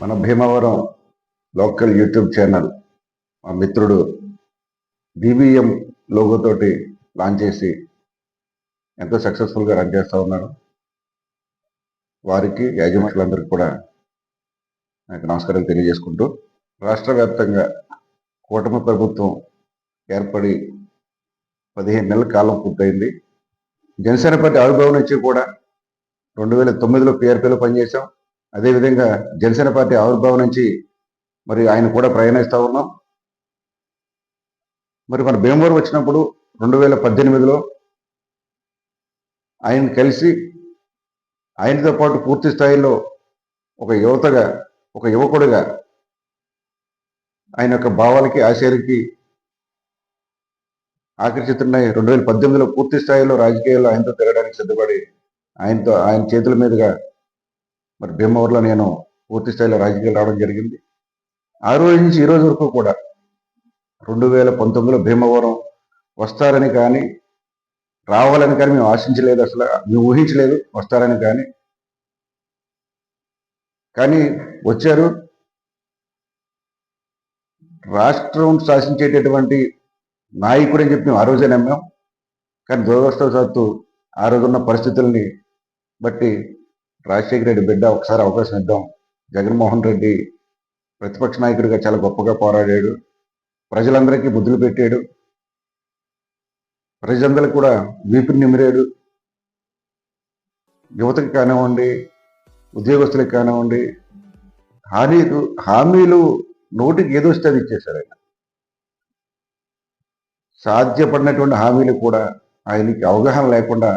మన Bhimavaram local YouTube channel మా మిత్రుడు బీబీఎం లోగోతోటి లాంచ్ చేసి ఎంతో సక్సెస్ఫుల్గా రన్ చేస్తూ ఉన్నాడు. వారికి యాజమాన్యులందరికీ కూడా నాకు నమస్కారాలు తెలియజేసుకుంటూ, రాష్ట్ర వ్యాప్తంగా కూటమి ప్రభుత్వం ఏర్పడి 15 నెలల కాలం పూర్తయింది. జనసేన పార్టీ ఆవిర్భావం నుంచి కూడా 2009లో పీఆర్పీలో పనిచేశాం. అదేవిధంగా జనసేన పార్టీ ఆవిర్భావం నుంచి మరి ఆయన కూడా ప్రయాణిస్తూ ఉన్నాం. మరి మన భీమవరం వచ్చినప్పుడు 2018లో ఆయన కలిసి ఆయనతో పాటు పూర్తి స్థాయిలో ఒక యువతగా, ఒక యువకుడిగా ఆయన యొక్క భావాలకి ఆశయాలకి ఆకర్షితున్నాయి. 2018లో పూర్తి స్థాయిలో రాజకీయాల్లో ఆయనతో తిరగడానికి సిద్ధపడి ఆయన చేతుల మీదుగా మరి భీమవరంలో నేను పూర్తి స్థాయిలో రాజకీయాలు రావడం జరిగింది. ఆ రోజు నుంచి ఈ రోజు వరకు కూడా 2019లో భీమవరం వస్తారని కానీ, రావాలని కానీ మేము ఆశించలేదు, అసలు మేము ఊహించలేదు వస్తారని కానీ వచ్చారు. రాష్ట్రం శాసించేటటువంటి నాయకుడు అని చెప్పి మేము ఆ రోజే నమ్మాం. కానీ దురదృష్టవశాత్తు ఆ రోజున్న పరిస్థితుల్ని బట్టి రాజశేఖర రెడ్డి బిడ్డ ఒకసారి అవకాశం ఇద్దాం, జగన్మోహన్ రెడ్డి ప్రతిపక్ష నాయకుడిగా చాలా గొప్పగా పోరాడాడు, ప్రజలందరికీ బుద్ధులు పెట్టాడు, ప్రజలందరికీ కూడా వీపుని నిమిరాడు, యువతకి కానివ్వండి, ఉద్యోగస్తులకు కానివ్వండి, హామీలు నోటికి ఏదో వస్తే అది ఇచ్చేశారు. ఆయన సాధ్యపడినటువంటి హామీలు కూడా ఆయనకి అవగాహన లేకుండా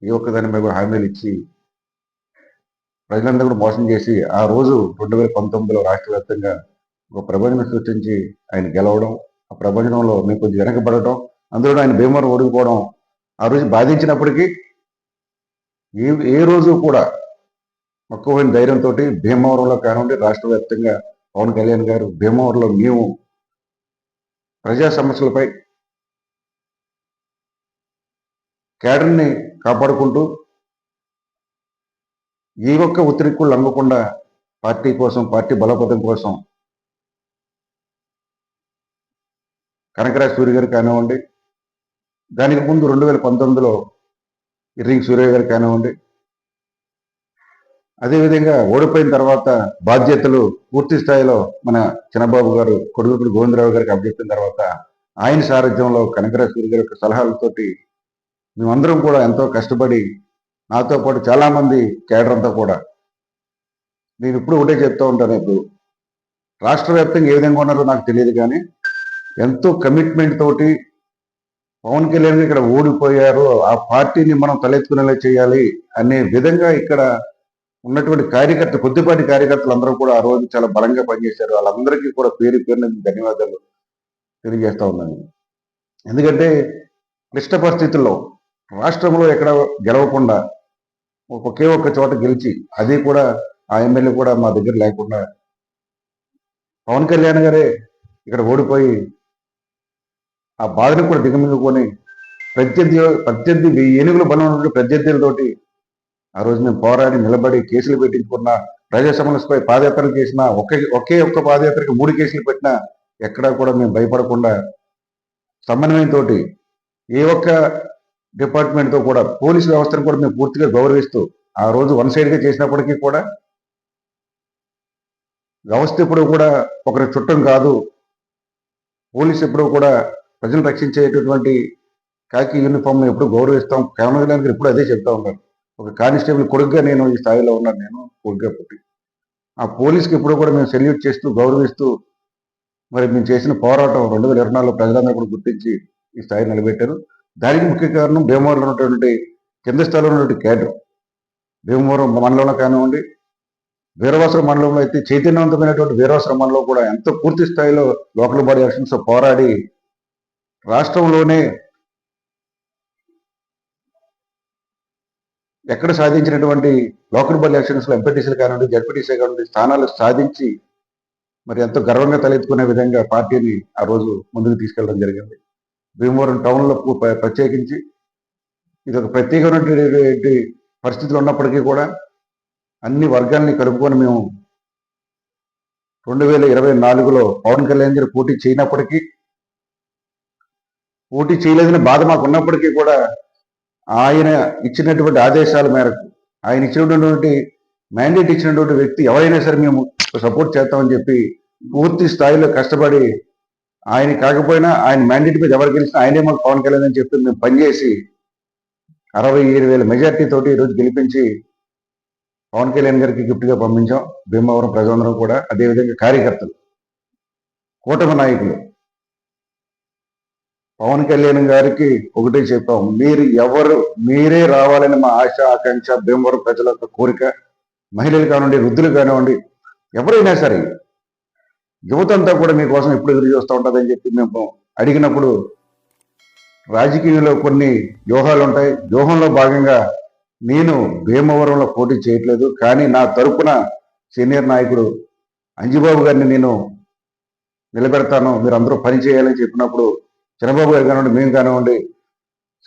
ఏ ఒక్కదాని మీద హామీలు ఇచ్చి ప్రజలందరూ కూడా మోసం చేసి ఆ రోజు 2019లో రాష్ట్ర వ్యాప్తంగా ఒక ప్రపంచం సృష్టించి ఆయన గెలవడం, ఆ ప్రపంచంలో మేము కొంచెం వెనకబడటం, అందులో ఆయన భీమవరం ఓడిపోవడం ఆ రోజు బాధించినప్పటికీ ఏ రోజు కూడా మక్కువైన ధైర్యంతో భీమవరంలో కానివ్వండి, రాష్ట్ర వ్యాప్తంగా పవన్ కళ్యాణ్ గారు భీమవరంలో మేము ప్రజా సమస్యలపై కేడర్ని కాపాడుకుంటూ ఏ ఒక్క ఒత్తిడికి లొంగకుండా పార్టీ కోసం, పార్టీ బలోపేతం కోసం కనకరాజ్ సూర్య గారు కానివ్వండి, దానికి ముందు 2019లో ఇర్రింగ్ సూర్య గారు కానివ్వండి, అదేవిధంగా ఓడిపోయిన తర్వాత బాధ్యతలు పూర్తి స్థాయిలో మన చిన్నబాబు గారు కొడుకుడు గోవిందరావు గారికి అప్పచెప్పిన తర్వాత ఆయన సారథ్యంలో కనకరాజ్ సూర్య గారి యొక్క సలహాలతోటి మేమందరం కూడా ఎంతో కష్టపడి, నాతో పాటు చాలామంది కేడర్ అంతా కూడా, నేను ఇప్పుడు ఒకటే చెప్తూ ఉంటాను, ఇప్పుడు రాష్ట్ర వ్యాప్తంగా ఏ విధంగా ఉన్నారో నాకు తెలియదు కానీ ఎంతో కమిట్మెంట్ తోటి పవన్ కళ్యాణ్ ఇక్కడ ఓడిపోయారు, ఆ పార్టీని మనం తలెత్తుకునేలా చేయాలి అనే విధంగా ఇక్కడ ఉన్నటువంటి కొద్దిపాటి కార్యకర్తలు అందరూ కూడా ఆ రోజు చాలా బలంగా పనిచేశారు. వాళ్ళందరికీ కూడా పేరు పేరున ధన్యవాదాలు తెలియజేస్తా ఉన్నాను. ఎందుకంటే క్లిష్ట పరిస్థితుల్లో రాష్ట్రంలో ఎక్కడ గెలవకుండా ఒకే ఒక్క చోట గెలిచి, అది కూడా ఆ ఎమ్మెల్యే కూడా మా దగ్గర లేకుండా పవన్ కళ్యాణ్ గారే ఇక్కడ ఓడిపోయి ఆ బాధను కూడా దిగమింగుకొని ప్రత్యర్థి ఏనుగుల బలం ఉన్న ప్రత్యర్థులతోటి ఆ రోజు మేము పోరాడి నిలబడి కేసులు పెట్టించుకున్న, ప్రజా సమస్యపై పాదయాత్రలు చేసిన, ఒకే ఒక్క పాదయాత్రకి 3 కేసులు పెట్టినా ఎక్కడా కూడా మేము భయపడకుండా సమన్వయంతో ఏ ఒక్క డిపార్ట్మెంట్తో కూడా పోలీసు వ్యవస్థను కూడా మేము పూర్తిగా గౌరవిస్తూ ఆ రోజు వన్ సైడ్గా చేసినప్పటికీ కూడా వ్యవస్థ ఎప్పుడు కూడా ఒకరి చుట్టం కాదు, పోలీసు ఎప్పుడు కూడా ప్రజలు రక్షించేటటువంటి కాకి యూనిఫామ్ ఎప్పుడు గౌరవిస్తాం. పవన్ కళ్యాణ్ గారు ఇప్పుడు అదే చెప్తా ఉన్నారు. ఒక కానిస్టేబుల్ కొడుకుగా నేను ఈ స్థాయిలో ఉన్నాను, నేను కొడుకుగా పుట్టి ఆ పోలీస్కి ఎప్పుడు కూడా మేము సెల్యూట్ చేస్తూ గౌరవిస్తూ మరి మేము చేసిన పోరాటం 2024లో ప్రజలందరూ కూడా గుర్తించి ఈ స్థాయి నిలబెట్టారు. దానికి ముఖ్య కారణం భీమవరంలో ఉన్నటువంటి కింద స్థాయిలో ఉన్నటువంటి కేడర్. భీమవరం మండలంలో కానివ్వండి, వీరవాసరం మండలంలో అయితే చైతన్యవంతమైనటువంటి వీరవాసరం మండలం కూడా ఎంతో పూర్తి స్థాయిలో లోకల్ బాడీ ఎలక్షన్స్ పోరాడి రాష్ట్రంలోనే ఎక్కడ సాధించినటువంటి లోకల్ బాడీ ఎలక్షన్స్ లో ఎంపీటీసీలు కానివ్వండి, జడ్పీటీసీ కానివ్వండి స్థానాలు సాధించి మరి ఎంతో గర్వంగా తలెత్తుకునే విధంగా పార్టీని ఆ రోజు ముందుకు తీసుకెళ్ళడం జరిగింది. భీమవరం టౌన్లో ప్రత్యేకించి ఇది ఒక ప్రత్యేకమైనటువంటి పరిస్థితులు ఉన్నప్పటికీ కూడా అన్ని వర్గాల్ని కలుపుకొని మేము 2024లో పవన్ కళ్యాణ్ గారు పోటీ చేయనప్పటికీ, పోటీ చేయలేదని బాధ మాకు ఉన్నప్పటికీ కూడా ఆయన ఇచ్చినటువంటి ఆదేశాల మేరకు, ఆయన ఇచ్చినటువంటి మ్యాండేట్ ఇచ్చినటువంటి వ్యక్తి ఎవరైనా సరే మేము సపోర్ట్ చేస్తామని చెప్పి పూర్తి స్థాయిలో కష్టపడి, ఆయన కాకపోయినా ఆయన మ్యాండేట్ మీద ఎవరు గెలిచినా ఆయనే మాకు పవన్ కళ్యాణ్ అని చెప్పి మేము పనిచేసి 67,000 మెజార్టీ తోటి ఈరోజు గెలిపించి పవన్ కళ్యాణ్ గారికి గిఫ్ట్గా పంపించాం. భీమవరం ప్రజలందరం కూడా, అదేవిధంగా కార్యకర్తలు, కూటమి నాయకులు పవన్ కళ్యాణ్ గారికి ఒకటే చెప్పాం, మీరే రావాలని మా ఆశ, ఆకాంక్ష, భీమవరం ప్రజల యొక్క కోరిక. మహిళలు కానివ్వండి, వృద్ధులు కానివ్వండి, ఎవరైనా సరే యువత అంతా కూడా మీకోసం ఎప్పుడు ఎదురు చూస్తూ ఉంటుందని చెప్పి మేము అడిగినప్పుడు, రాజకీయంలో కొన్ని వ్యూహాలు ఉంటాయి. వ్యూహంలో భాగంగా నేను భీమవరంలో పోటీ చేయట్లేదు, కానీ నా తరపున సీనియర్ నాయకుడు అంజిబాబు గారిని నేను నిలబెడతాను, మీరు అందరూ పని చేయాలని చెప్పినప్పుడు చంద్రబాబు గారు కానివ్వండి, మేము కానివ్వండి,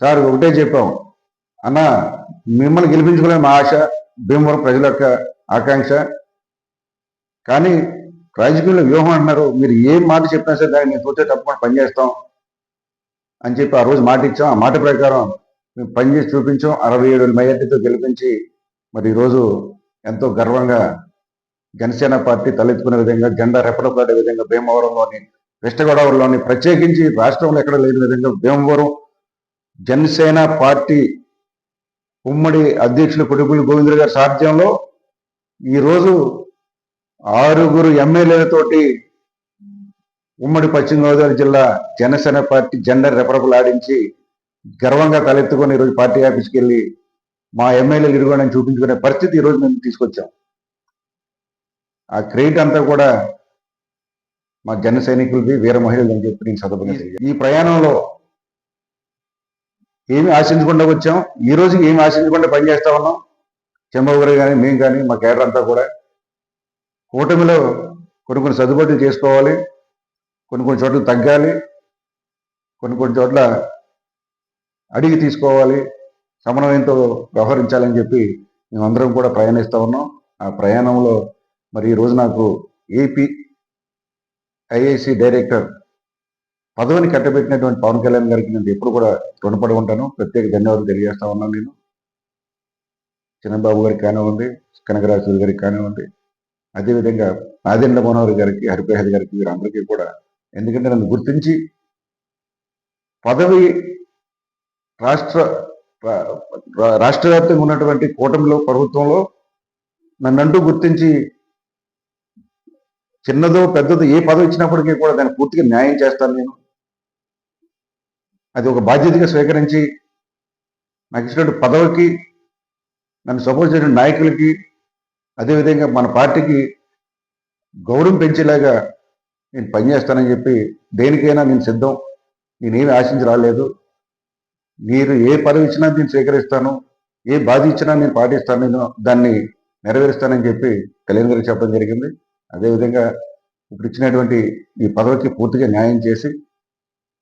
సార్ ఒకటే చెప్పాం, అన్న మిమ్మల్ని గెలిపించుకోలేని మా ఆశ, భీమవరం ప్రజల యొక్క ఆకాంక్ష, కానీ రాజకీయంలో వ్యూహం అంటున్నారు, మీరు ఏం మాట చెప్పినా సరే దాన్ని మేము తోచే తప్పకుండా పనిచేస్తాం అని చెప్పి ఆ రోజు మాట ఇచ్చాం. ఆ మాట ప్రకారం మేము పనిచేసి చూపించాం. 67,000 మెజార్టీతో గెలిపించి మరి ఈరోజు ఎంతో గర్వంగా జనసేన పార్టీ తలెత్తుకునే విధంగా, జెండా రెపరెపలాడే విధంగా భీమవరంలోని, వెస్ట్ గోదావరిలోని, ప్రత్యేకించి రాష్ట్రంలో ఎక్కడ లేని విధంగా భీమవరం జనసేన పార్టీ ఉమ్మడి అధ్యక్షులు కొడుకులు గోవిందరావు గారి సారథ్యంలో ఈరోజు 6 ఎమ్మెల్యేలతోటి ఉమ్మడి పశ్చిమ గోదావరి జిల్లా జనసేన పార్టీ జెండా రెపరెపలాడించి గర్వంగా తలెత్తుకొని ఈరోజు పార్టీ ఆఫీస్కి వెళ్ళి మా ఎమ్మెల్యేలు ఇరుగోనని చూపించుకునే పరిస్థితి ఈరోజు మేము తీసుకొచ్చాం. ఆ క్రెడిట్ అంతా కూడా మా జన సైనికులది, వీర మహిళలు అని చెప్పి నేను సందర్భంగా ఈ ప్రయాణంలో ఏమి ఆశించకుండా వచ్చాం. ఈ రోజు ఏమి ఆశించకుండా పనిచేస్తా ఉన్నాం. చంద్రబాబు గారు కానీ, మేము కానీ, మా కేడర్ అంతా కూడా కూటమిలో కొన్ని సర్దుబాట్లు చేసుకోవాలి, కొన్ని చోట్ల తగ్గాలి, కొన్ని చోట్ల అడిగి తీసుకోవాలి, సమన్వయంతో వ్యవహరించాలని చెప్పి మేమందరం కూడా ప్రయాణిస్తూ ఉన్నాం. ఆ ప్రయాణంలో మరి ఈరోజు నాకు ఏపీ ఐఐసి డైరెక్టర్ పదవిని కట్టబెట్టినటువంటి పవన్ కళ్యాణ్ గారికి నేను ఎప్పుడు కూడా రుణపడి ఉంటాను. ప్రత్యేక ధన్యవాదాలు తెలియజేస్తా ఉన్నాను. నేను చంద్రబాబు గారికి కానివ్వండి, కనకరాజు గారికి కానివ్వండి, అదేవిధంగా నాదెండ్ల మనోహర్ గారికి, హరిప్రసాద్ గారికి, వీరందరికీ కూడా, ఎందుకంటే నన్ను గుర్తించి పదవి రాష్ట్ర వ్యాప్తంగా ఉన్నటువంటి కూటమిలో, ప్రభుత్వంలో నన్నంటూ గుర్తించి చిన్నదో పెద్దదో ఏ పదవి ఇచ్చినప్పటికీ కూడా దాన్ని పూర్తిగా న్యాయం చేస్తాను. నేను అది ఒక బాధ్యతగా స్వీకరించి నాకు ఇచ్చినటువంటి పదవికి, నన్ను సపోర్ట్ చేసిన నాయకులకి, అదేవిధంగా మన పార్టీకి గౌరవం పెంచేలాగా నేను పనిచేస్తానని చెప్పి, దేనికైనా నేను సిద్ధం, నేనేమి ఆశించి రాలేదు. మీరు ఏ పదవి ఇచ్చినా నేను స్వీకరిస్తాను, ఏ బాధ్యత ఇచ్చినా నేను పాటిస్తాను, నేను దాన్ని నెరవేరుస్తానని చెప్పి కళ్యాణ్ గారికి చెప్పడం జరిగింది. అదేవిధంగా ఇప్పుడు ఇచ్చినటువంటి ఈ పదవికి పూర్తిగా న్యాయం చేసి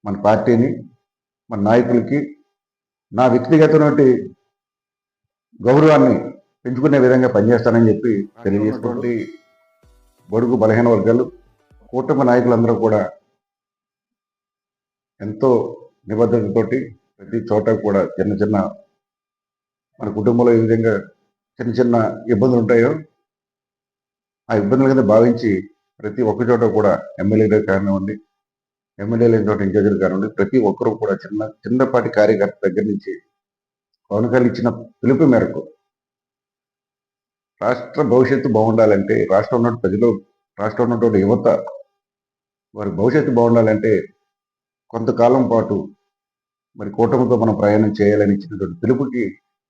మన పార్టీని, మన నాయకులకి, నా వ్యక్తిగతమైనటువంటి గౌరవాన్ని పెంచుకునే విధంగా పనిచేస్తానని చెప్పి తెలియజేసుకోండి. బడుగు బలహీన వర్గాలు, కూటమి నాయకులందరూ కూడా ఎంతో నిబద్ధతతోటి ప్రతి చోట కూడా చిన్న మన కుటుంబంలో ఏ విధంగా చిన్న ఇబ్బందులు ఉంటాయో ఆ ఇబ్బందుల కింద భావించి ప్రతి ఒక్క చోట కూడా ఎమ్మెల్యేలు కానివ్వండి, ఎమ్మెల్యే లేని చోట ఇంకేజీలు కానివ్వండి, ప్రతి ఒక్కరూ కూడా చిన్నపాటి కార్యకర్త దగ్గర నుంచి పవన్ కళ్యాణ్ ఇచ్చిన పిలుపు మేరకు రాష్ట్ర భవిష్యత్తు బాగుండాలంటే, రాష్ట్రంలో ప్రజలు, రాష్ట్రంలో ఉన్నటువంటి యువత వారి భవిష్యత్తు బాగుండాలంటే కొంతకాలం పాటు మరి కూటమితో మనం ప్రయాణం చేయాలని ఇచ్చినటువంటి పిలుపుకి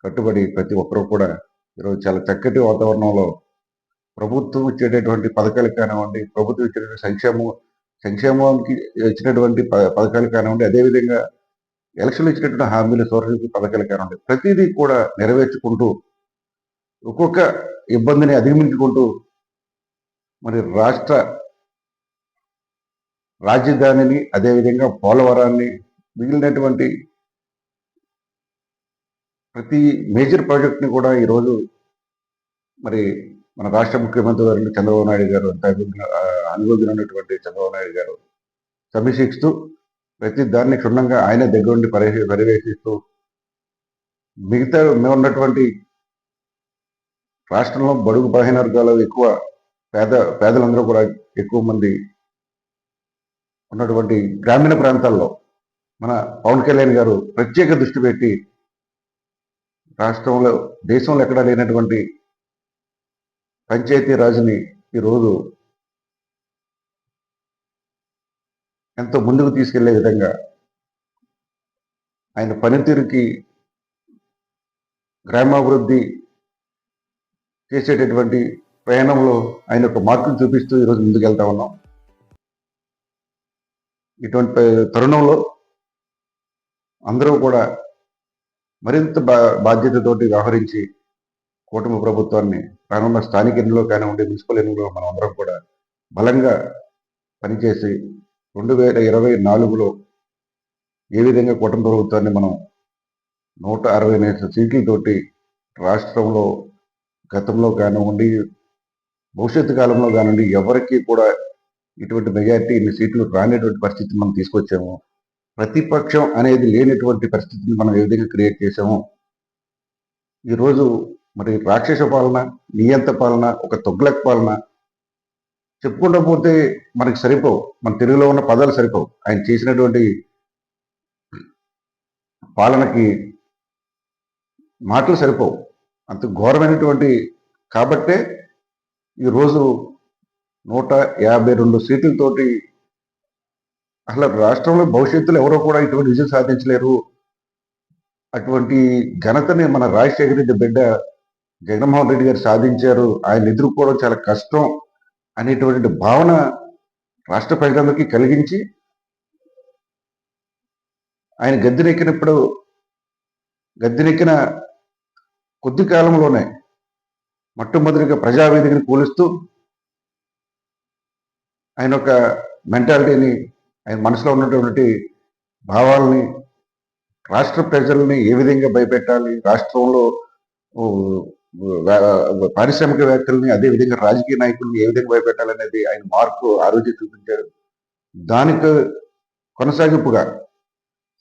కట్టుబడి ప్రతి ఒక్కరూ కూడా ఈరోజు చాలా చక్కటి వాతావరణంలో ప్రభుత్వం ఇచ్చేటటువంటి పథకాలు కానివ్వండి, ప్రభుత్వం ఇచ్చేటువంటి సంక్షేమానికి ఇచ్చినటువంటి పథకాలు కానివ్వండి, అదేవిధంగా ఎలక్షన్లు ఇచ్చినటువంటి హామీలు, సోషల్ పథకాలు కానివ్వండి, ప్రతిదీ కూడా నెరవేర్చుకుంటూ ఒక్కొక్క ఇబ్బందిని అధిగమించుకుంటూ మరి రాష్ట్ర రాజధానిని, అదేవిధంగా పోలవరాన్ని, మిగిలినటువంటి ప్రతి మేజర్ ప్రాజెక్ట్ని కూడా ఈరోజు మరి మన రాష్ట్ర ముఖ్యమంత్రి గారు చంద్రబాబు నాయుడు గారు అంత అనుభవమైనటువంటి చంద్రబాబు నాయుడు గారు సమీక్షిస్తూ ప్రతి దాన్ని క్షుణ్ణంగా ఆయన దగ్గర నుండి పర్యవేక్షిస్తూ మిగతా ఉన్నటువంటి రాష్ట్రంలో బడుగు బలహీన వర్గాలు ఎక్కువ పేదలందరూ కూడా ఎక్కువ మంది ఉన్నటువంటి గ్రామీణ ప్రాంతాల్లో మన పవన్ కళ్యాణ్ గారు ప్రత్యేక దృష్టి పెట్టి రాష్ట్రంలో దేశంలో ఎక్కడా లేనటువంటి పంచాయతీ రాజుని ఈరోజు ఎంతో ముందుకు తీసుకెళ్లే విధంగా ఆయన పనితీరుకి గ్రామాభివృద్ధి చేసేటటువంటి ప్రయాణంలో ఆయన ఒక మార్కును చూపిస్తూ ఈరోజు ముందుకెళ్తా ఉన్నాం. ఇటువంటి తరుణంలో అందరూ కూడా మరింత బాధ్యతతోటి వ్యవహరించి కూటమి ప్రభుత్వాన్ని రానున్న స్థానిక ఎన్నికల్లో కానివ్వండి, మున్సిపల్ ఎన్నికల్లో మనం అందరం కూడా బలంగా పనిచేసి 2024లో ఏ విధంగా కూటమి ప్రభుత్వాన్ని మనం 168 సీట్లతోటి రాష్ట్రంలో గతంలో కానివ్వండి, భవిష్యత్తు కాలంలో కానివ్వండి ఎవరికి కూడా ఇటువంటి మెజార్టీ ఇన్ని సీట్లు రానిటువంటి పరిస్థితిని మనం తీసుకొచ్చాము. ప్రతిపక్షం అనేది లేనటువంటి పరిస్థితిని మనం ఏ విధంగా క్రియేట్ చేశాము. ఈరోజు మరి రాక్షస పాలన, నియంత పాలన, ఒక తొగ్లక్ పాలన చెప్పుకుంటూ పోతే మనకి సరిపోవు. మన తెలుగులో ఉన్న పదాలు సరిపోవు. ఆయన చేసినటువంటి పాలనకి మాటలు సరిపోవు. అంత ఘోరమైనటువంటి కాబట్టే ఈరోజు 152 సీట్లతోటి అసలు రాష్ట్రంలో భవిష్యత్తులో ఎవరో కూడా ఇటువంటి విజయం సాధించలేరు. అటువంటి ఘనతని మన రాజశేఖర రెడ్డి బిడ్డ జగన్మోహన్ రెడ్డి గారు సాధించారు. ఆయన ఎదుర్కోవడం చాలా కష్టం అనేటువంటి భావన రాష్ట్ర ప్రజలందరికీ కలిగించి ఆయన గద్దెనెక్కిన కొద్ది కాలంలోనే మొట్టమొదటిగా ప్రజావేదికను కూలుస్తూ ఆయన ఒక మెంటాలిటీని, ఆయన మనసులో ఉన్నటువంటి భావాలని, రాష్ట్ర ప్రజల్ని ఏ విధంగా భయపెట్టాలి, రాష్ట్రంలో పారిశ్రామికవేత్తల్ని అదేవిధంగా రాజకీయ నాయకుల్ని ఏ విధంగా భయపెట్టాలనేది ఆయన మార్పు ఆ రోజు చూపించారు. దానికి కొనసాగింపుగా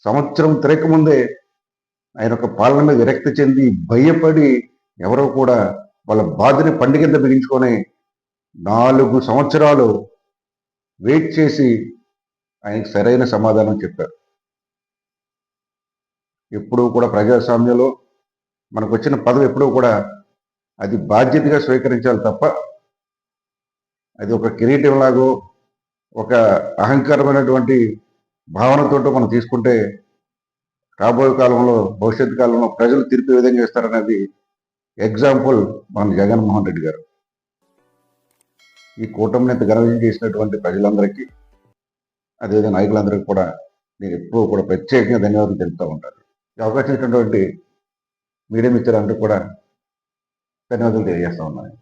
సంవత్సరం తిరగకముందే ఆయన ఒక పాలన మీద విరక్తి చెంది భయపడి ఎవరో కూడా వాళ్ళ బాధని పండుగ బిగించుకొని 4 సంవత్సరాలు వెయిట్ చేసి ఆయనకు సరైన సమాధానం చెప్పారు. ఎప్పుడూ కూడా ప్రజాస్వామ్యంలో మనకు వచ్చిన పదవి ఎప్పుడూ కూడా అది బాధ్యతగా స్వీకరించాలి తప్ప అది ఒక కిరీటం లాగో ఒక అహంకారమైనటువంటి భావనతోటో మనం తీసుకుంటే రాబోయే కాలంలో భవిష్యత్తు కాలంలో ప్రజలు తీర్పు ఏ విధంగా ఇస్తారనేది ఎగ్జాంపుల్ మన జగన్మోహన్ రెడ్డి గారు. ఈ కూటమిని ఇంత ఘన విజయం చేసినటువంటి ప్రజలందరికీ అదేవిధంగా నాయకులందరికీ కూడా నేను ఎప్పుడూ కూడా ప్రత్యేకంగా ధన్యవాదాలు తెలుపుతూ ఉంటాను. ఈ అవకాశం ఇచ్చినటువంటి మీడియా మిత్రులందరూ కూడా ధన్యవాదాలు తెలియజేస్తా ఉన్నాను.